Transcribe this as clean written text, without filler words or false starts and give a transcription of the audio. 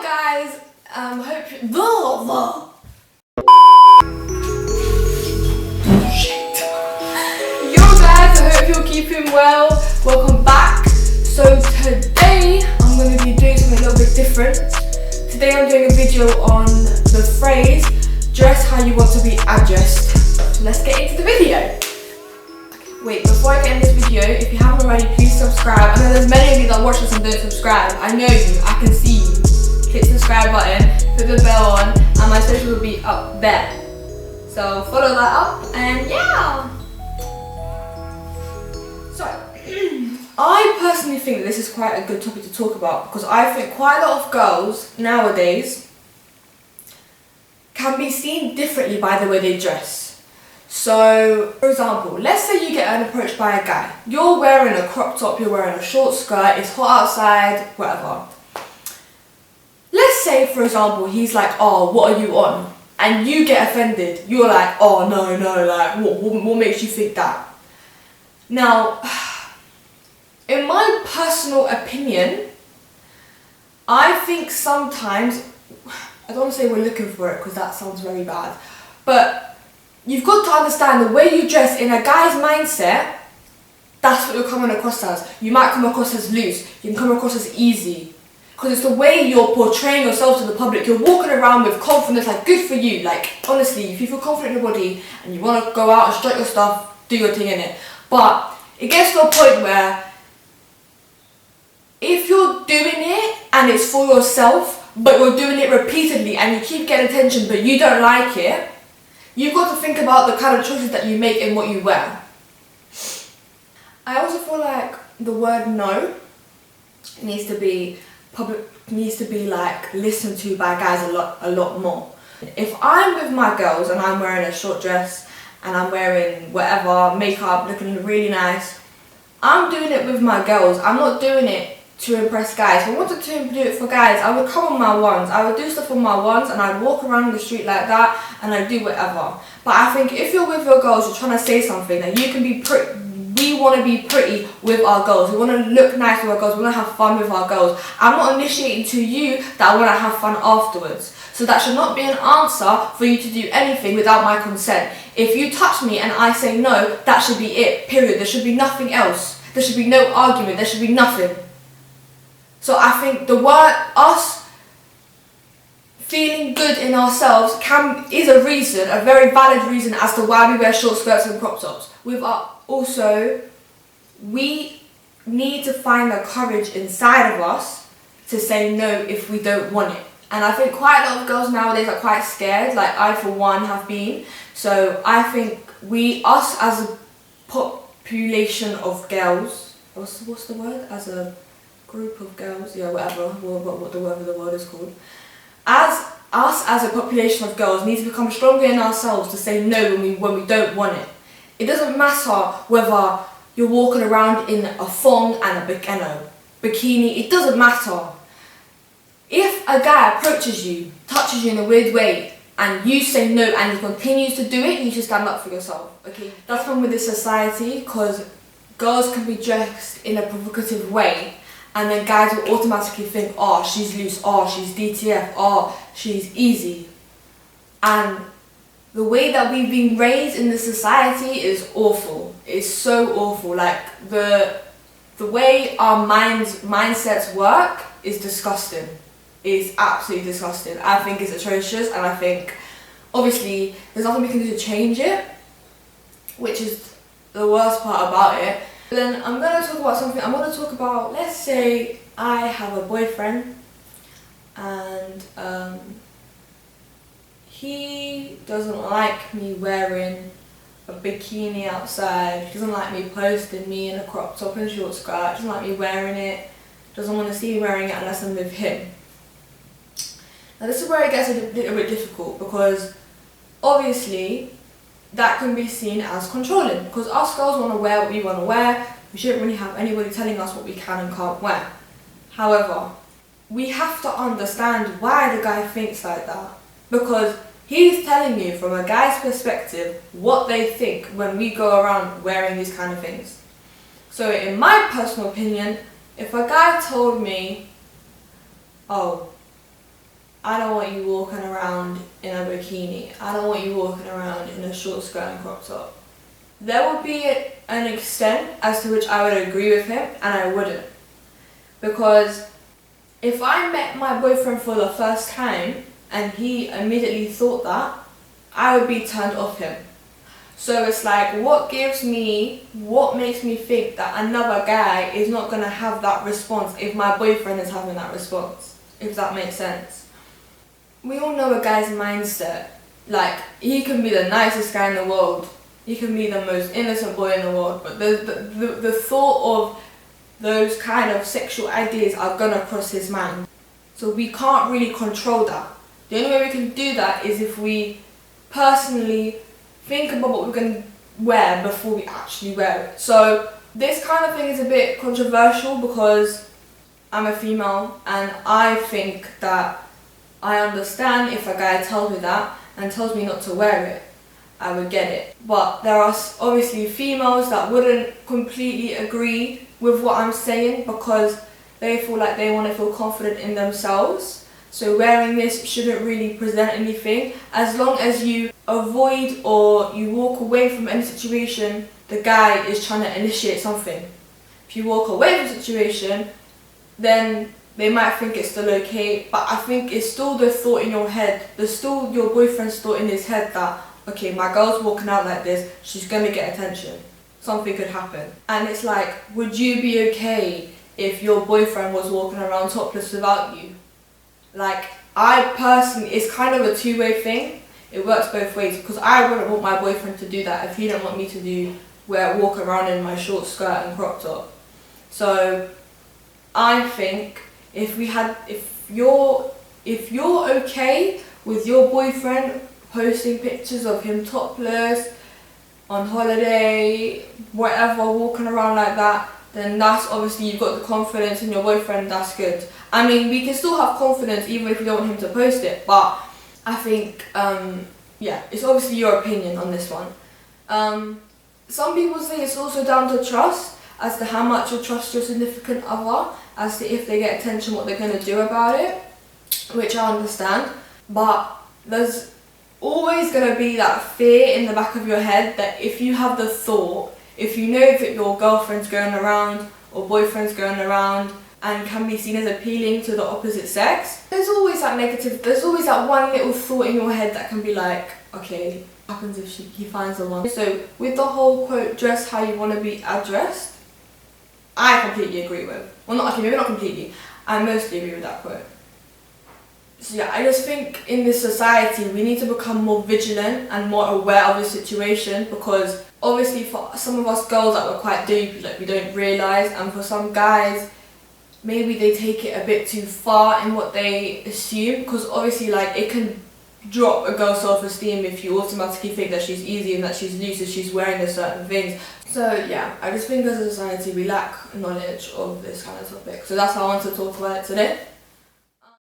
guys, hope you... Yo guys, I hope you're keeping well. Welcome back. So today, I'm going to be doing something a little bit different. Today I'm doing a video on the phrase, dress how you want to be addressed. So let's get into the video. Wait, before I get into this video, if you haven't already, please subscribe. I know there's many of you that watch this and don't subscribe. I know you, I can see you. Hit the subscribe button, put the bell on, and my social will be up there. So follow that up, and yeah. So, I personally think that this is quite a good topic to talk about because I think quite a lot of girls nowadays can be seen differently by the way they dress. So, for example, let's say you get approached by a guy. You're wearing a crop top, you're wearing a short skirt, it's hot outside, whatever. Let's say, for example, he's like, oh, what are you on? And you get offended. You're like, oh, no, like, what makes you think that? Now, in my personal opinion, I think sometimes, I don't want to say we're looking for it because that sounds very bad, but you've got to understand the way you dress in a guy's mindset, that's what you're coming across as. You might come across as loose, you can come across as easy. Because it's the way you're portraying yourself to the public. You're walking around with confidence, like good for you. Like honestly, if you feel confident in your body and you want to go out and strut your stuff, do your thing in it. But it gets to a point where if you're doing it and it's for yourself, but you're doing it repeatedly and you keep getting attention but you don't like it, you've got to think about the kind of choices that you make and what you wear. I also feel like the word no needs to be like listened to by guys a lot more. If I'm with my girls and I'm wearing a short dress and I'm wearing whatever, makeup, looking really nice, I'm doing it with my girls. I'm not doing it to impress guys. If I wanted to do it for guys, I would come on my ones. I would do stuff on my ones and I'd walk around the street like that and I'd do whatever. But I think if you're with your girls, you're trying to say something that you can be pretty. We want to be pretty with our girls. We want to look nice with our girls. We want to have fun with our girls. I'm not initiating to you that I want to have fun afterwards. So that should not be an answer for you to do anything without my consent. If you touch me and I say no, that should be it, period. There should be nothing else. There should be no argument. There should be nothing. So I think the word us feeling good in ourselves is a reason, a very valid reason as to why we wear short skirts and crop tops. Also, we need to find the courage inside of us to say no if we don't want it. And I think quite a lot of girls nowadays are quite scared, like I for one have been. So I think us as a population of girls, what's the word? As a group of girls, yeah, whatever the word is called. Us as a population of girls need to become stronger in ourselves to say no when we don't want it. It doesn't matter whether you're walking around in a thong and a bikini, it doesn't matter. If a guy approaches you, touches you in a weird way, and you say no and he continues to do it, you should stand up for yourself, okay? That's one with this society, because girls can be dressed in a provocative way, and then guys will automatically think, oh, she's loose, oh, she's DTF, oh, she's easy. And the way that we've been raised in this society is awful. It's so awful. Like the way our mindsets work is disgusting. It's absolutely disgusting. I think it's atrocious, and I think obviously there's nothing we can do to change it, which is the worst part about it. But then I'm gonna talk about something. I'm gonna talk about, let's say I have a boyfriend and he doesn't like me wearing a bikini outside, he doesn't like me posting me in a crop top and short skirt, doesn't like me wearing it, doesn't want to see me wearing it unless I'm with him. Now this is where it gets a little bit difficult, because obviously that can be seen as controlling, because us girls want to wear what we want to wear. We shouldn't really have anybody telling us what we can and can't wear. However, we have to understand why the guy thinks like that, because he's telling you from a guy's perspective what they think when we go around wearing these kind of things. So in my personal opinion, if a guy told me, oh, I don't want you walking around in a bikini. I don't want you walking around in a short skirt and crop top. There would be an extent as to which I would agree with him and I wouldn't. Because if I met my boyfriend for the first time and he immediately thought that, I would be turned off him. So it's like, what makes me think that another guy is not going to have that response if my boyfriend is having that response, if that makes sense. We all know a guy's mindset. Like, he can be the nicest guy in the world, he can be the most innocent boy in the world, but the thought of those kind of sexual ideas are going to cross his mind. So we can't really control that. The only way we can do that is if we personally think about what we're going to wear before we actually wear it. So this kind of thing is a bit controversial because I'm a female and I think that I understand if a guy tells me that and tells me not to wear it, I would get it. But there are obviously females that wouldn't completely agree with what I'm saying because they feel like they want to feel confident in themselves. So wearing this shouldn't really present anything as long as you avoid or you walk away from any situation the guy is trying to initiate something. If you walk away from the situation, then they might think it's still okay, but I think it's still the thought in your head, there's still your boyfriend's thought in his head that, okay, my girl's walking out like this, she's gonna get attention. Something could happen. And it's like, would you be okay if your boyfriend was walking around topless without you? Like, I personally, it's kind of a two-way thing. It works both ways because I wouldn't want my boyfriend to do that if he didn't want me to walk around in my short skirt and crop top. So I think if you're okay with your boyfriend posting pictures of him topless, on holiday, whatever, walking around like that, then that's obviously you've got the confidence in your boyfriend, that's good. I mean, we can still have confidence even if we don't want him to post it, but I think, yeah, it's obviously your opinion on this one. Some people say it's also down to trust, as to how much you trust your significant other, as to if they get attention, what they're going to do about it, which I understand, but there's always going to be that fear in the back of your head that if you have the thought, if you know that your girlfriend's going around or boyfriend's going around and can be seen as appealing to the opposite sex, there's always that one little thought in your head that can be like, okay, what happens if he finds the one? So with the whole quote, dress how you want to be addressed, I completely agree with. Well, maybe not completely, I mostly agree with that quote. So yeah, I just think in this society we need to become more vigilant and more aware of the situation, because obviously for some of us girls that we're quite duped, like we don't realise, and for some guys maybe they take it a bit too far in what they assume, because obviously like it can drop a girl's self-esteem if you automatically think that she's easy and that she's loose if she's wearing a certain things. So yeah, I just think as a society we lack knowledge of this kind of topic, so that's how I want to talk about it today.